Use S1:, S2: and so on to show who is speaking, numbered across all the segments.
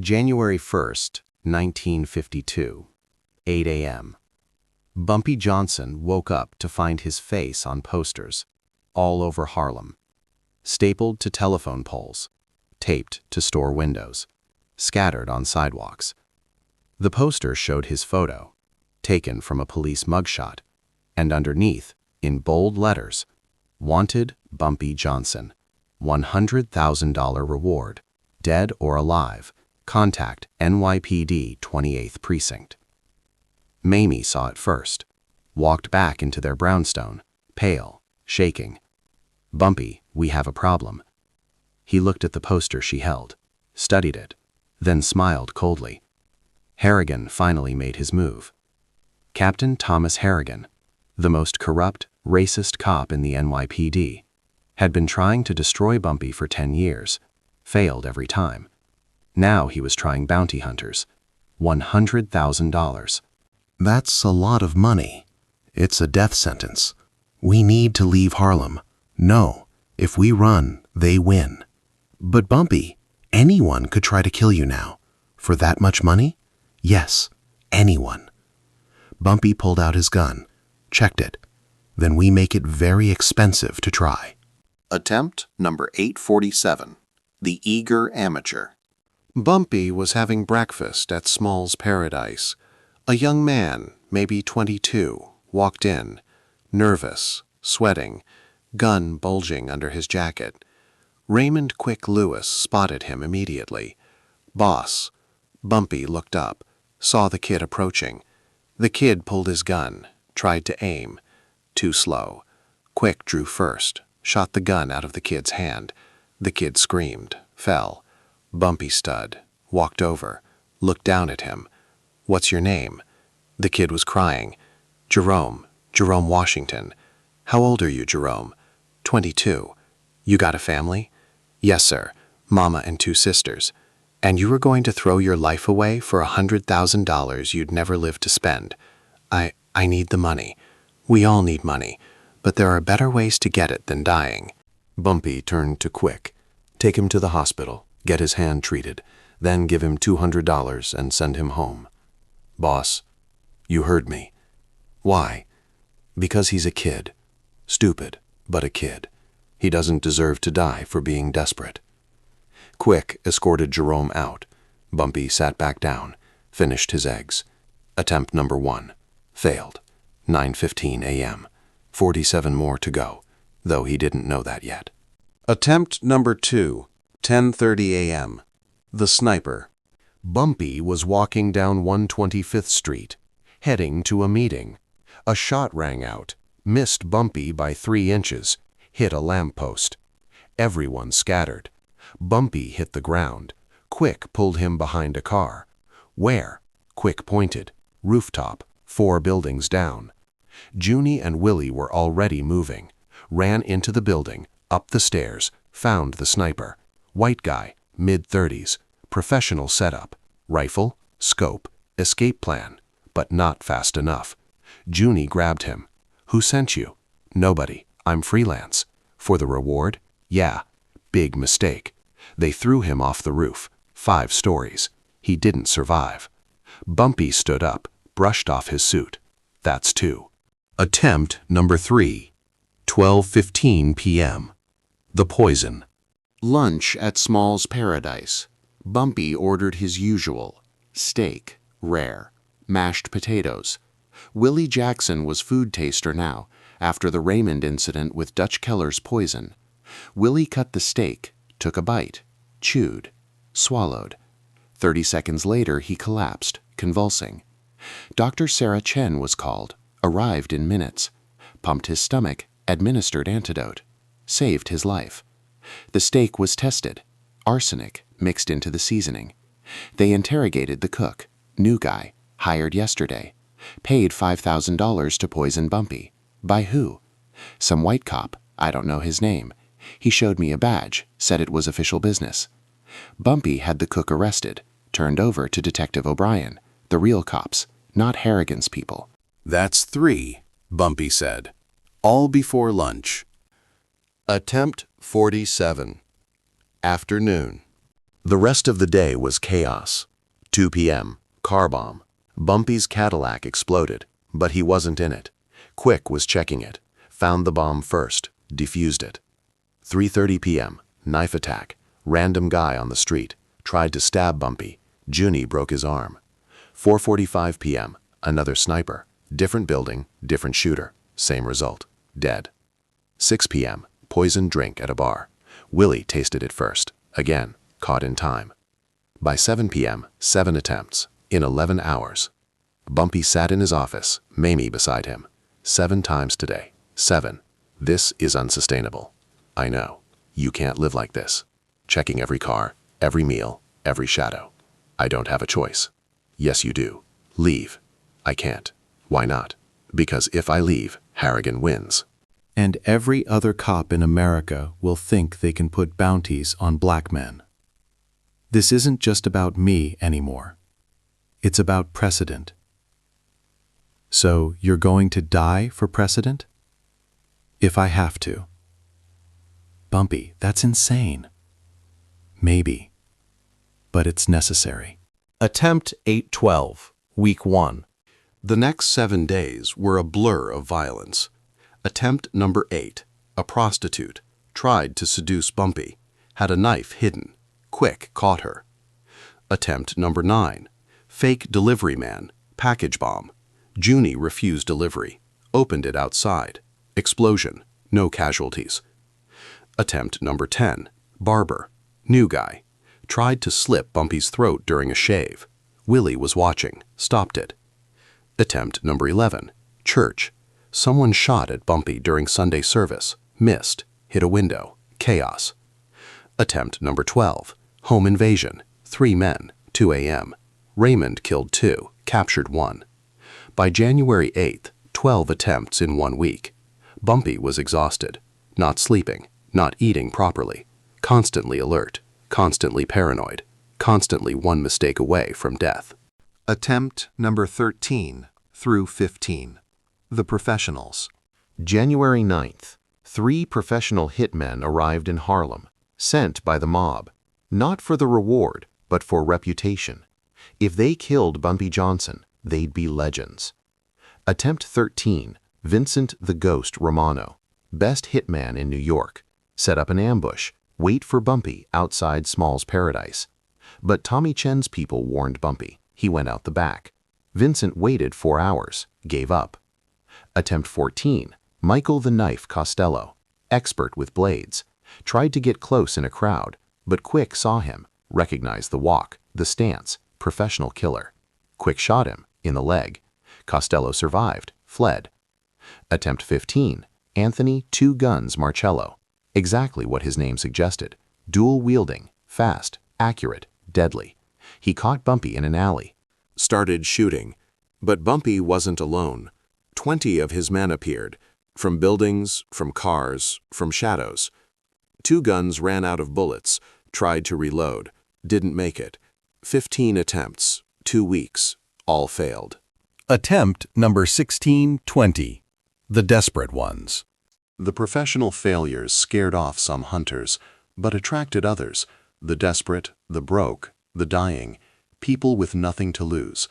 S1: January 1st, 1952, 8 a.m. Bumpy Johnson woke up to find his face on posters, all over Harlem, stapled to telephone poles, taped to store windows, scattered on sidewalks. The poster showed his photo, taken from a police mugshot, and underneath, in bold letters, "Wanted Bumpy Johnson, $100,000 reward, dead or alive, contact NYPD 28th Precinct." Mamie saw it first, walked back into their brownstone, pale, shaking. "Bumpy, we have a problem." He looked at the poster she held, studied it, then smiled coldly. Harrigan finally made his move. Captain Thomas Harrigan, the most corrupt, racist cop in the NYPD, had been trying to destroy Bumpy for 10 years, failed every time. Now he was trying bounty hunters. $100,000.
S2: That's a lot of money. It's a death sentence. We need to leave Harlem. No, if we run, they win. But Bumpy, anyone could try to kill you now. For that much money? Yes, anyone. Bumpy pulled out his gun, checked it. Then we make it very expensive to try.
S3: Attempt number 847. The Eager Amateur.
S4: Bumpy was having breakfast at Small's Paradise. A young man, maybe 22, walked in, nervous, sweating, gun bulging under his jacket. Raymond Quick Lewis spotted him immediately. "Boss." Bumpy looked up, saw the kid approaching. The kid pulled his gun, tried to aim. Too slow. Quick drew first, shot the gun out of the kid's hand. The kid screamed, fell. Bumpy stood, walked over, looked down at him. "What's your name?" The kid was crying. Jerome Washington." "How old are you, Jerome?" 22. "You got a family?" "Yes, sir. Mama and 2 sisters." "And you were going to throw your life away for $100,000 you'd never live to spend." I need the money. We all need money, but there are better ways to get it than dying."
S1: Bumpy turned to Quick. "Take him to the hospital, get his hand treated, then give him $200 and send him home." "Boss, you heard me." "Why?" "Because he's a kid. Stupid, but a kid. He doesn't deserve to die for being desperate." Quick escorted Jerome out. Bumpy sat back down, finished his eggs. Attempt number 1. Failed. 9:15 a.m. 47 more to go, though he didn't know that yet.
S4: Attempt number 2, 10:30 a.m. The Sniper. Bumpy was walking down 125th Street, heading to a meeting. A shot rang out, missed Bumpy by 3 inches, hit a lamppost. Everyone scattered. Bumpy hit the ground. Quick pulled him behind a car. "Where?" Quick pointed. "Rooftop, 4 buildings down." Junie and Willie were already moving. Ran into the building, up the stairs, found the sniper. White guy, mid-30s, professional setup, rifle, scope, escape plan, but not fast enough. Junie grabbed him. "Who sent you?" "Nobody. I'm freelance." "For the reward?" "Yeah." Big mistake. They threw him off the roof, 5 stories. He didn't survive. Bumpy stood up, brushed off his suit. That's 2. Attempt number 3, 12:15 p.m. The Poison.
S3: Lunch at Small's Paradise. Bumpy ordered his usual: steak, rare, mashed potatoes. Willie Jackson was food taster now, after the Raymond incident with Dutch Keller's poison. Willie cut the steak, took a bite, chewed, swallowed. 30 seconds later he collapsed, convulsing. Dr. Sarah Chen was called, arrived in minutes, pumped his stomach, administered antidote, saved his life. The steak was tested, arsenic mixed into the seasoning. They interrogated the cook, new guy, hired yesterday, paid $5,000 to poison Bumpy. By who? Some white cop, I don't know his name. He showed me a badge, said it was official business. Bumpy had the cook arrested, turned over to Detective O'Brien, the real cops, not Harrigan's people.
S4: "That's 3, Bumpy said. All before lunch. Attempt 47. Afternoon.
S3: The rest of the day was chaos. 2 p.m., car bomb. Bumpy's Cadillac exploded, but he wasn't in it. Quick was checking it, found the bomb first, defused it. 3:30 p.m., knife attack. Random guy on the street, tried to stab Bumpy. Junie broke his arm. 4:45 p.m., another sniper. Different building, different shooter. Same result. Dead. 6 p.m., poisoned drink at a bar. Willie tasted it first. Again, caught in time. By 7 p.m., 7 attempts, in 11 hours. Bumpy sat in his office, Mamie beside him. 7 times today. 7. This is unsustainable. I know. You can't live like this. Checking every car, every meal, every shadow. I don't have a choice. Yes, you do. Leave. I can't. Why not? Because if I leave, Harrigan wins.
S1: And every other cop in America will think they can put bounties on black men. This isn't just about me anymore. It's about precedent. So you're going to die for precedent? If I have to. Bumpy, that's insane. Maybe. But it's necessary.
S4: Attempt 812, Week 1. The next 7 days were a blur of violence. Attempt number 8, a prostitute, tried to seduce Bumpy, had a knife hidden. Quick caught her. Attempt number 9, fake delivery man, package bomb. Junie refused delivery, opened it outside. Explosion, no casualties. Attempt number 10, barber, new guy, tried to slit Bumpy's throat during a shave. Willie was watching, stopped it. Attempt number 11, church. Someone shot at Bumpy during Sunday service, missed, hit a window, chaos. Attempt number 12, home invasion, 3 men, 2 a.m. Raymond killed 2, captured 1. By January 8th, 12 attempts in 1 week. Bumpy was exhausted, not sleeping, not eating properly, constantly alert, constantly paranoid, constantly one mistake away from death.
S5: Attempt number 13 through 15. The Professionals. January 9th, 3 professional hitmen arrived in Harlem, sent by the mob, not for the reward, but for reputation. If they killed Bumpy Johnson, they'd be legends. Attempt 13, Vincent the Ghost Romano, best hitman in New York, set up an ambush, wait for Bumpy outside Small's Paradise. But Tommy Chen's people warned Bumpy. He went out the back. Vincent waited 4 hours, gave up. Attempt 14, Michael the Knife Costello, expert with blades, tried to get close in a crowd, but Quick saw him, recognized the walk, the stance, professional killer. Quick shot him, in the leg. Costello survived, fled. Attempt 15, Anthony Two Guns Marcello, exactly what his name suggested, dual-wielding, fast, accurate, deadly. He caught Bumpy in an alley.
S4: Started shooting, but Bumpy wasn't alone. 20 of his men appeared, from buildings, from cars, from shadows. 2 guns ran out of bullets, tried to reload, didn't make it. 15 attempts, 2 weeks, all failed.
S6: Attempt number 1620. The Desperate Ones.
S3: The professional failures scared off some hunters, but attracted others, the desperate, the broke, the dying, people with nothing to lose.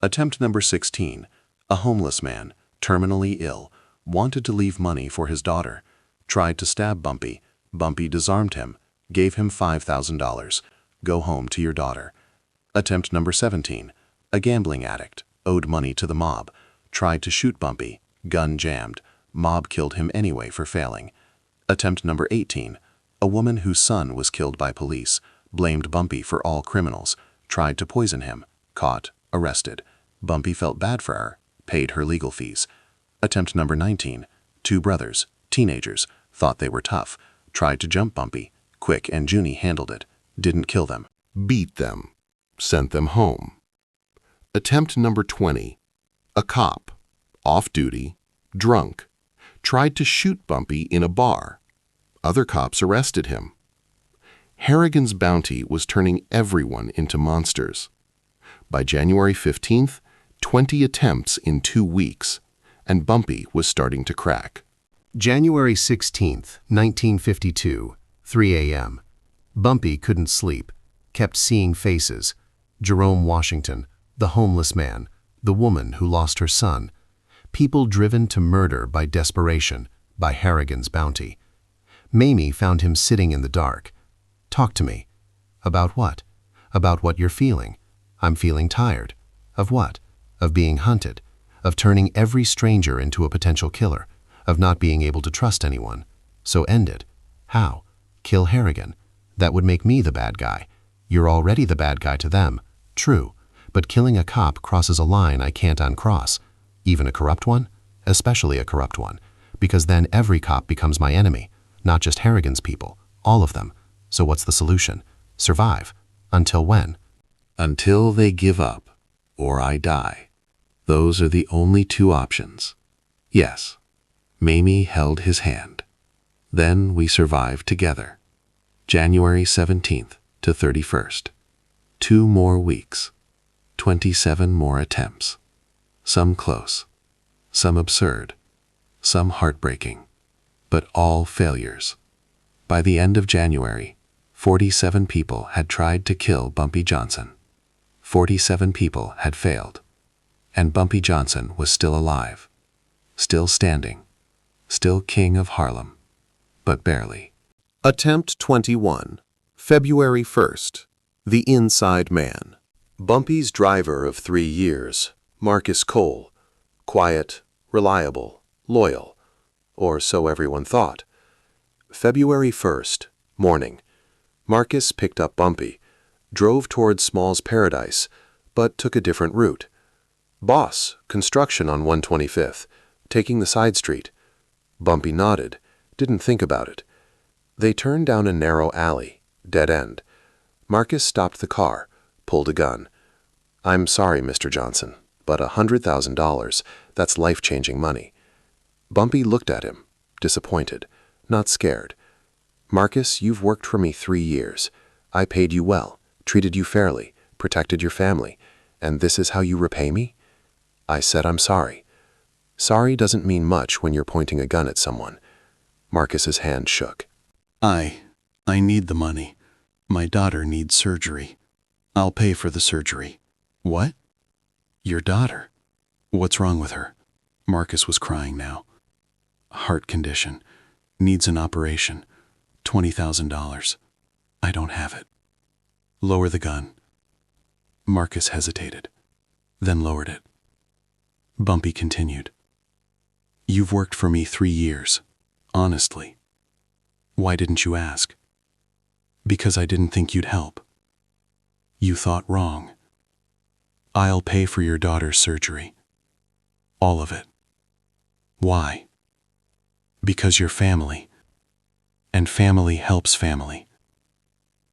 S3: Attempt number 16, a homeless man, terminally ill, wanted to leave money for his daughter, tried to stab Bumpy. Bumpy disarmed him, gave him $5,000. Go home to your daughter. Attempt number 17, a gambling addict, owed money to the mob, tried to shoot Bumpy, gun jammed, mob killed him anyway for failing. Attempt number 18, a woman whose son was killed by police, blamed Bumpy for all criminals, tried to poison him, caught, arrested. Bumpy felt bad for her, paid her legal fees. Attempt number 19, 2 brothers, teenagers, thought they were tough, tried to jump Bumpy. Quick and Junie handled it, didn't kill them.
S4: Beat them, sent them home. Attempt number 20, a cop, off-duty, drunk, tried to shoot Bumpy in a bar. Other cops arrested him. Harrigan's bounty was turning everyone into monsters. By January 15th, 20 attempts in 2 weeks, and Bumpy was starting to crack.
S2: January 16th, 1952, 3 a.m. Bumpy couldn't sleep. kept seeing faces. Jerome Washington, the homeless man, the woman who lost her son. People driven to murder by desperation, by Harrigan's bounty. Mamie found him sitting in the dark. Talk to me. About what? About what you're feeling. I'm feeling tired. Of what? Of being hunted. Of turning every stranger into a potential killer. Of not being able to trust anyone. So end it. How? Kill Harrigan. That would make me the bad guy. You're already the bad guy to them. True. But killing a cop crosses a line I can't uncross. Even a corrupt one? Especially a corrupt one. Because then every cop becomes my enemy. Not just Harrigan's people. All of them. So what's the solution? Survive. Until when?
S4: Until they give up, or I die. Those are the only two options. Yes. Mamie held his hand. Then we survived together. January 17th to 31st. 2 more weeks. 27 more attempts. Some close. Some absurd. Some heartbreaking. But all failures. By the end of January, 47 people had tried to kill Bumpy Johnson. 47 people had failed. And Bumpy Johnson was still alive. Still standing. Still king of Harlem. But barely.
S6: Attempt 21. February 1st. The Inside Man. Bumpy's driver of 3 years, Marcus Cole. Quiet, reliable, loyal. Or so everyone thought. February 1st, morning. Marcus picked up Bumpy, drove toward Small's Paradise, but took a different route. Boss, construction on 125th, taking the side street. Bumpy nodded, didn't think about it. They turned down a narrow alley, dead end. Marcus stopped the car, pulled a gun. I'm sorry, Mr. Johnson, but $100,000, that's life-changing money. Bumpy looked at him, disappointed, not scared. Marcus, you've worked for me 3 years. I paid you well, treated you fairly, protected your family, and this is how you repay me? I said I'm sorry. Sorry doesn't mean much when you're pointing a gun at someone. Marcus's hand shook.
S4: I need the money. My daughter needs surgery. I'll pay for the surgery. What? Your daughter? What's wrong with her? Marcus was crying now. Heart condition. Needs an operation. $20,000. I don't have it. Lower the gun. Marcus hesitated, then lowered it. Bumpy continued. You've worked for me 3 years, honestly. Why didn't you ask? Because I didn't think you'd help. You thought wrong. I'll pay for your daughter's surgery. All of it. Why? Because you're family. And family helps family.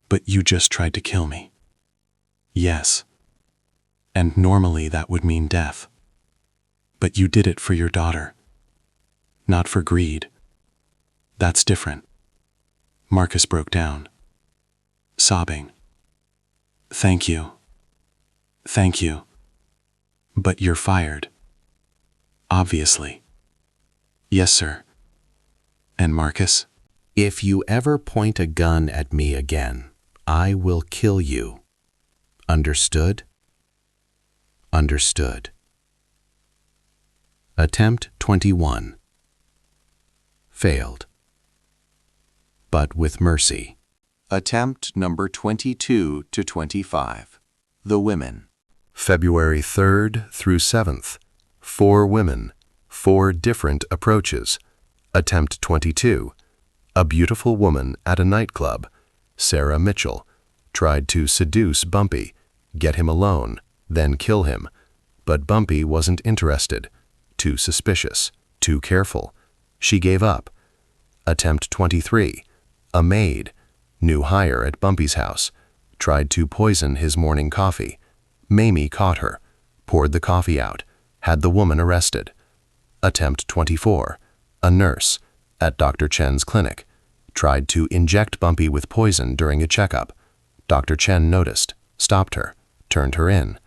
S4: But you just tried to kill me. Yes. And normally that would mean death. But you did it for your daughter. Not for greed. That's different. Marcus broke down, sobbing. Thank you. Thank you. But you're fired. Obviously. Yes, sir. And Marcus?
S1: If you ever point a gun at me again, I will kill you. Understood? Understood. Attempt 21. Failed. But with mercy.
S6: Attempt number 22 to 25. The Women.
S2: February 3rd through 7th. 4 women. 4 different approaches. Attempt 22. A beautiful woman at a nightclub. Sarah Mitchell. Tried to seduce Bumpy, get him alone, then kill him. But Bumpy wasn't interested. Too suspicious. Too careful. She gave up. Attempt 23. A maid. New hire at Bumpy's house. Tried to poison his morning coffee. Mamie caught her. Poured the coffee out. Had the woman arrested. Attempt 24. A nurse. At Dr. Chen's clinic. Tried to inject Bumpy with poison during a checkup. Dr. Chen noticed. Stopped her. Turned her in.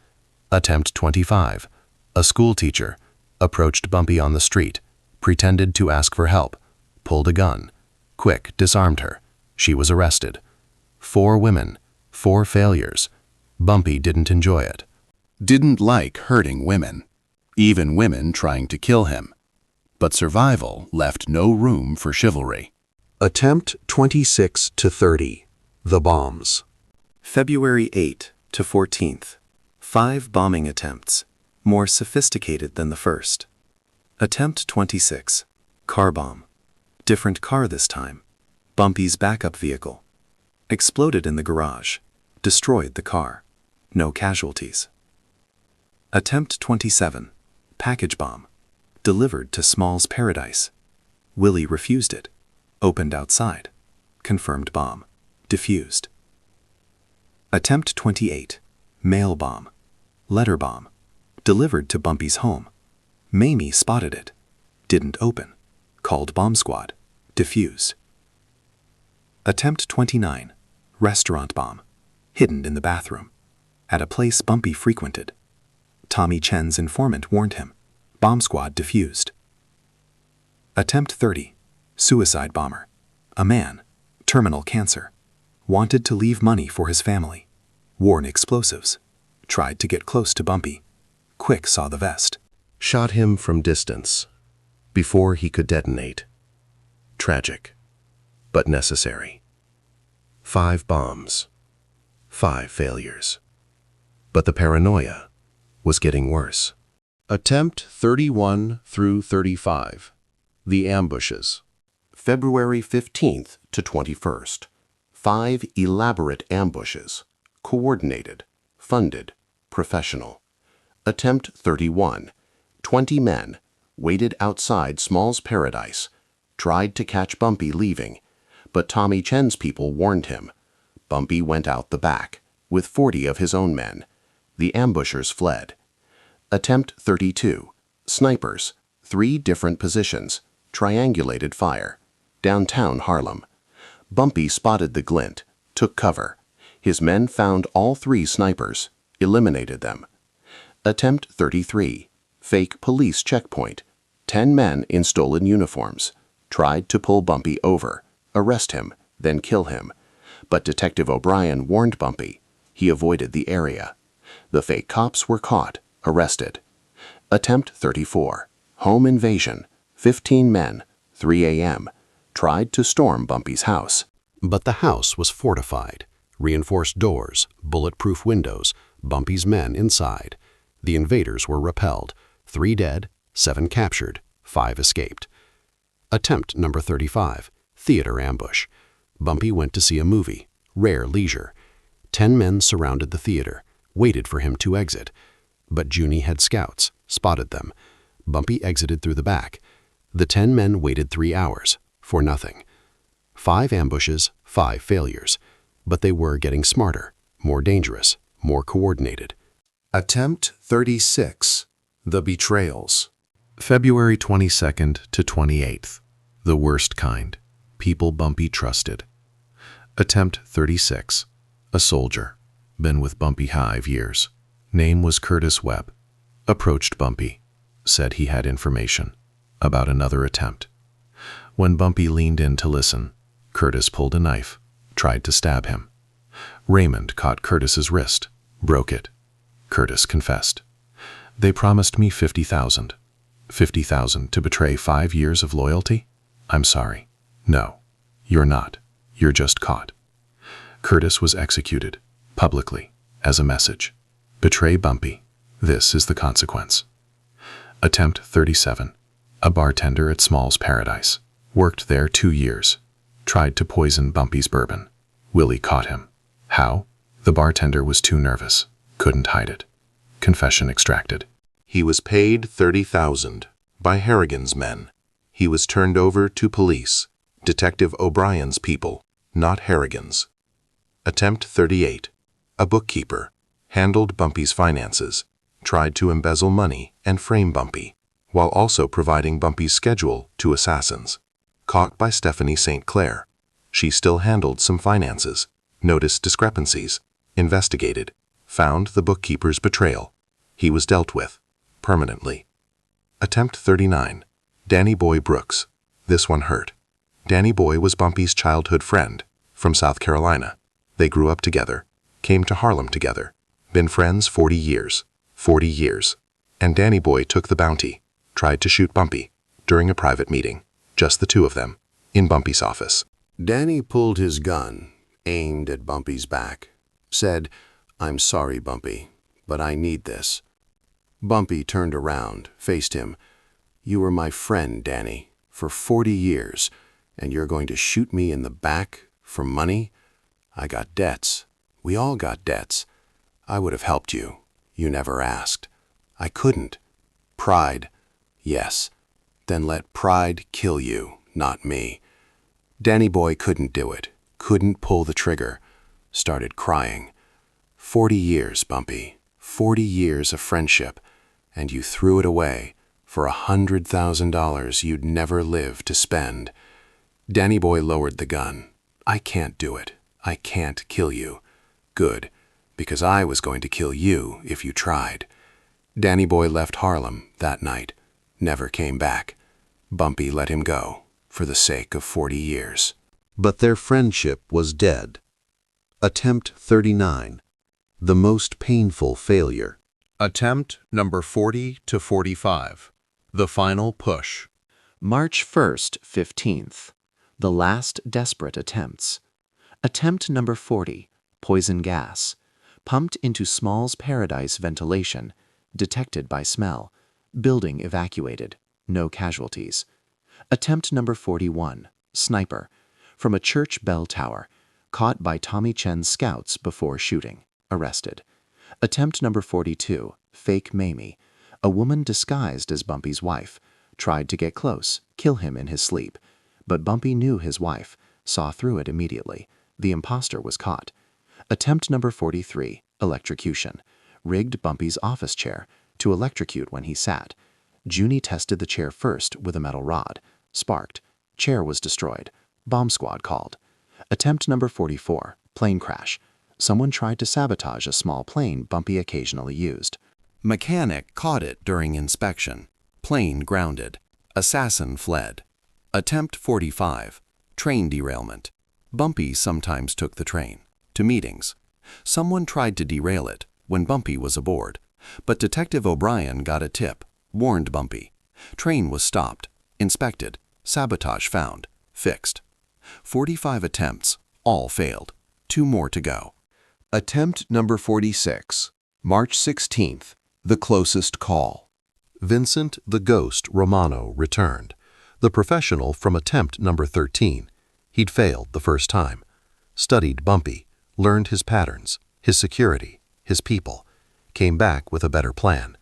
S2: Attempt 25. A school teacher. Approached Bumpy on the street. Pretended to ask for help. Pulled a gun. Quick disarmed her. She was arrested. 4 women.
S1: 4 failures. Bumpy didn't enjoy it. Didn't like hurting women, even women trying to kill him. But survival left no room for chivalry.
S6: Attempt 26 to 30. The bombs.
S2: February 8 to 14th. 5 bombing attempts, more sophisticated than the first. Attempt 26. Car bomb. Different car this time. Bumpy's backup vehicle. Exploded in the garage. Destroyed the car. No casualties. Attempt 27. Package bomb. Delivered to Small's Paradise. Willie refused it. Opened outside. Confirmed bomb. Diffused. Attempt 28. Mail bomb. Letter bomb. Delivered to Bumpy's home. Mamie spotted it. Didn't open. Called bomb squad. Diffused. Attempt 29. Restaurant bomb. Hidden in the bathroom. At a place Bumpy frequented. Tommy Chen's informant warned him. Bomb squad diffused. Attempt 30. Suicide bomber. A man. Terminal cancer. Wanted to leave money for his family. Worn explosives. Tried to get close to Bumpy. Quick saw the vest.
S6: Shot him from distance, before he could detonate. Tragic, but necessary. 5 bombs. 5 failures. But the paranoia was getting worse.
S4: Attempt 31 through 35. The ambushes.
S3: February 15th to 21st. 5 elaborate ambushes. Coordinated, funded, professional. Attempt 31. 20 men waited outside Small's Paradise, tried to catch Bumpy leaving, but Tommy Chen's people warned him. Bumpy went out the back, with 40 of his own men. The ambushers fled. Attempt 32. Snipers, 3 different positions, triangulated fire. Downtown Harlem. Bumpy spotted the glint, took cover. His men found all 3 snipers, eliminated them. Attempt 33. Fake police checkpoint. 10 men in stolen uniforms. Tried to pull Bumpy over, arrest him, then kill him. But Detective O'Brien warned Bumpy. He avoided the area. The fake cops were caught, arrested. Attempt 34. Home invasion. 15 men, 3 a.m. Tried to storm Bumpy's house.
S1: But the house was fortified. Reinforced doors, bulletproof windows, Bumpy's men inside. The invaders were repelled. 3 dead, 7 captured, 5 escaped. Attempt number 35. Theater ambush. Bumpy went to see a movie. Rare leisure. 10 men surrounded the theater, waited for him to exit. But Junie had scouts, spotted them. Bumpy exited through the back. The 10 men waited 3 hours, for nothing. 5 ambushes, 5 failures. But they were getting smarter, more dangerous, more coordinated.
S6: Attempt 36. The Betrayals.
S4: February 22nd to 28th. The worst kind. People Bumpy trusted. Attempt 36. A soldier. Been with Bumpy 5 years. Name was Curtis Webb. Approached Bumpy. Said he had information about another attempt. When Bumpy leaned in to listen, Curtis pulled a knife, tried to stab him. Raymond caught Curtis's wrist, broke it. Curtis confessed. They promised me $50,000. $50,000 to betray 5 years of loyalty? I'm sorry. No, you're not. You're just caught. Curtis was executed, publicly, as a message. Betray Bumpy. This is the consequence. Attempt 37. A bartender at Small's Paradise. Worked there 2 years. Tried to poison Bumpy's bourbon. Willie caught him. How? The bartender was too nervous. Couldn't hide it. Confession extracted.
S6: He was paid $30,000 by Harrigan's men. He was turned over to police, Detective O'Brien's people, not Harrigan's. Attempt 38. A bookkeeper. Handled Bumpy's finances. Tried to embezzle money and frame Bumpy, while also providing Bumpy's schedule to assassins. Caught by Stephanie St. Clair. She still handled some finances, noticed discrepancies, investigated, found the bookkeeper's betrayal. He was dealt with, permanently. Attempt 39. Danny Boy Brooks. This one hurt. Danny Boy was Bumpy's childhood friend, from South Carolina. They grew up together. came to Harlem together. Been friends 40 years. 40 years. And Danny Boy took the bounty, tried to shoot Bumpy, during a private meeting. Just the two of them, in Bumpy's office.
S2: Danny pulled his gun, aimed at Bumpy's back, said, "I'm sorry, Bumpy, but I need this." Bumpy turned around, faced him. "You were my friend, Danny, for 40 years, and you're going to shoot me in the back for money? I got debts. We all got debts. I would have helped you. You never asked. I couldn't. Pride. Yes. Then let pride kill you, not me." Danny Boy couldn't do it, couldn't pull the trigger. Started crying. 40 years, Bumpy. 40 years of friendship, and you threw it away for $100,000 you'd never live to spend. Danny Boy lowered the gun. "I can't do it. I can't kill you." "Good, because I was going to kill you if you tried." Danny Boy left Harlem that night, never came back. Bumpy let him go for the sake of 40 years.
S4: But their friendship was dead. Attempt 39. The most painful failure. Attempt number 40 to 45. The final push.
S3: March 1st, 15th. The last desperate attempts. Attempt number 40, poison gas. Pumped into Small's Paradise ventilation. Detected by smell. Building evacuated. No casualties. Attempt number 41, sniper. From a church bell tower. Caught by Tommy Chen's scouts before shooting. Arrested. Attempt number 42, fake Mamie. A woman disguised as Bumpy's wife. Tried to get close, kill him in his sleep. But Bumpy knew his wife, saw through it immediately. The imposter was caught. Attempt number 43, electrocution. Rigged Bumpy's office chair to electrocute when he sat. Junie tested the chair first with a metal rod. Sparked. Chair was destroyed. Bomb squad called. Attempt number 44, plane crash. Someone tried to sabotage a small plane Bumpy occasionally used.
S1: Mechanic caught it during inspection. Plane grounded. Assassin fled. Attempt 45, train derailment. Bumpy sometimes took the train to meetings. Someone tried to derail it when Bumpy was aboard, but Detective O'Brien got a tip, warned Bumpy. Train was stopped, inspected, sabotage found, fixed. 45 attempts, all failed. 2 more to go. Attempt number 46, March 16th, the closest call.
S6: Vincent the Ghost Romano returned, the professional from attempt number 13. He'd failed the first time. Studied Bumpy, learned his patterns, his security, his people. Came back with a better plan.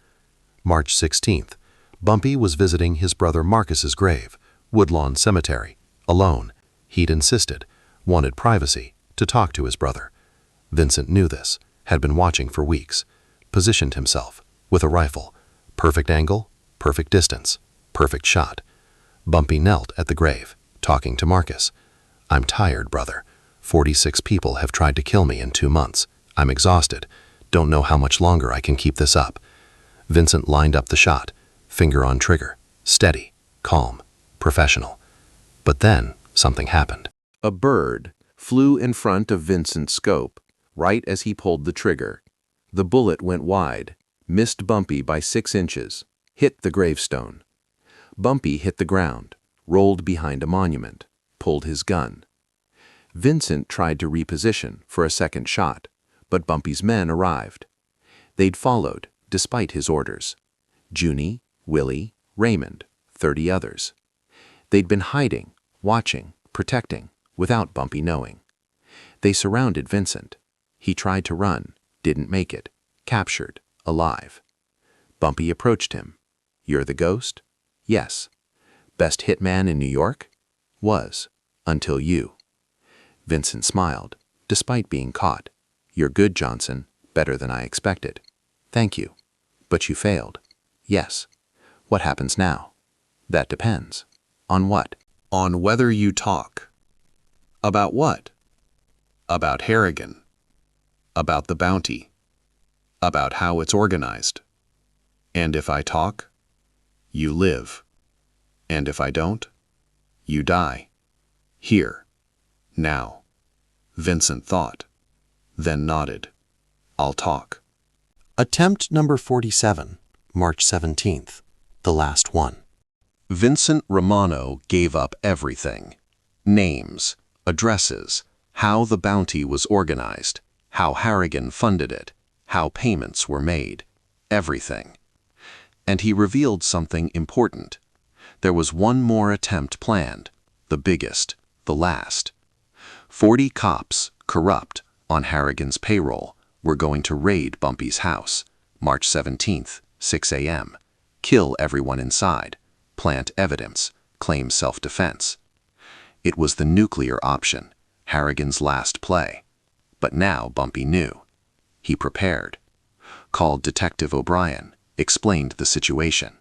S6: March 16th, Bumpy was visiting his brother Marcus's grave, Woodlawn Cemetery, alone. He'd insisted, wanted privacy, to talk to his brother. Vincent knew this, had been watching for weeks. Positioned himself, with a rifle. Perfect angle, perfect distance, perfect shot. Bumpy knelt at the grave, talking to Marcus. "I'm tired, brother. 46 people have tried to kill me in 2 months. I'm exhausted. Don't know how much longer I can keep this up." Vincent lined up the shot, finger on trigger, steady, calm, professional. But then something happened.
S3: A bird flew in front of Vincent's scope, right as he pulled the trigger. The bullet went wide, missed Bumpy by 6 inches, hit the gravestone. Bumpy hit the ground, rolled behind a monument, pulled his gun. Vincent tried to reposition for a second shot, but Bumpy's men arrived. They'd followed, despite his orders. Junie, Willie, Raymond, 30 others. They'd been hiding, watching, protecting, without Bumpy knowing. They surrounded Vincent. He tried to run, didn't make it, captured, alive. Bumpy approached him. "You're the ghost?" "Yes." "Best hitman in New York?" "Was. Until you." Vincent smiled, despite being caught. "You're good, Johnson. Better than I expected." "Thank you. But you failed." "Yes." "What happens now?" "That depends." "On what?"
S1: On whether you talk. About what? About Harrigan. About the bounty. About how it's organized. And if I talk, you live. And if I don't, you die. Here. Now. Vincent thought.
S4: then nodded. "I'll talk." Attempt number 47, March 17th, the last one. Vincent Romano gave up everything. Names, addresses, how the bounty was organized, how Harrigan funded it, how payments were made, everything. And he revealed something important. There was one more attempt planned, the biggest, the last. 40 cops, corrupt, on Harrigan's payroll, were going to raid Bumpy's house, March 17th, 6 a.m., kill everyone inside, plant evidence, claim self-defense. It was the nuclear option, Harrigan's last play. But now Bumpy knew. He prepared. Called Detective O'Brien, explained the situation.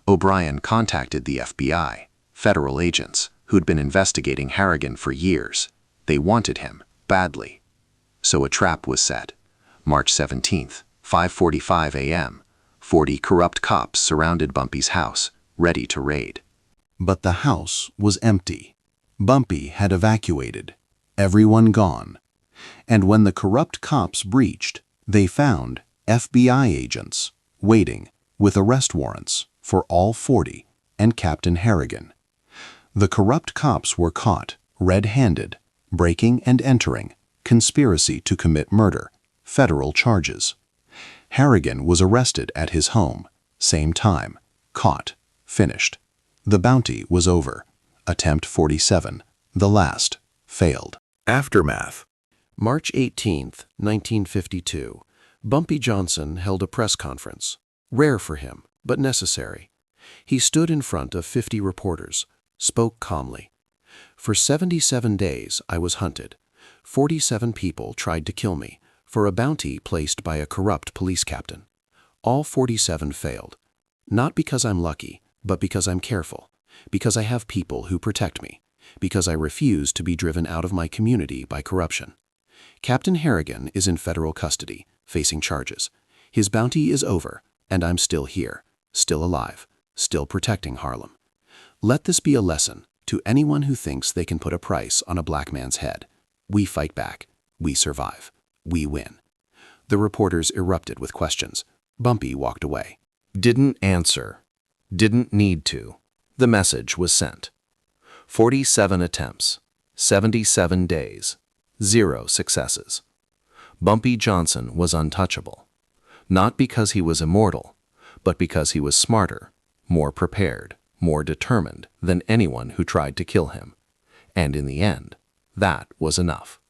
S4: O'Brien contacted the FBI, federal agents, who'd been investigating Harrigan for years. They wanted him, badly. So a trap was set. March 17th, 5:45 a.m., 40 corrupt cops surrounded Bumpy's house, ready to raid.
S1: But the house was empty. Bumpy had evacuated. Everyone gone. And when the corrupt cops breached, they found FBI agents waiting with arrest warrants for all 40 and Captain Harrigan. The corrupt cops were caught red-handed, breaking and entering, conspiracy to commit murder, federal charges. Harrigan was arrested at his home, same time, caught, finished. The bounty was over. Attempt 47, the last, failed.
S4: Aftermath. March 18th, 1952, Bumpy Johnson held a press conference. Rare for him, but necessary. He stood in front of 50 reporters, spoke calmly. "For 77 days I was hunted. 47 people tried to kill me for a bounty placed by a corrupt police captain. All 47 failed. Not because I'm lucky, but because I'm careful, because I have people who protect me, because I refuse to be driven out of my community by corruption. Captain Harrigan is in federal custody, facing charges. His bounty is over, and I'm still here, still alive, still protecting Harlem. Let this be a lesson to anyone who thinks they can put a price on a black man's head. We fight back. We survive. We win." The reporters erupted with questions. Bumpy walked away. Didn't answer. Didn't need to. The message was sent. 47 attempts, 77 days, 0 successes. Bumpy Johnson was untouchable. Not because he was immortal, but because he was smarter, more prepared, more determined than anyone who tried to kill him. And in the end, that was enough.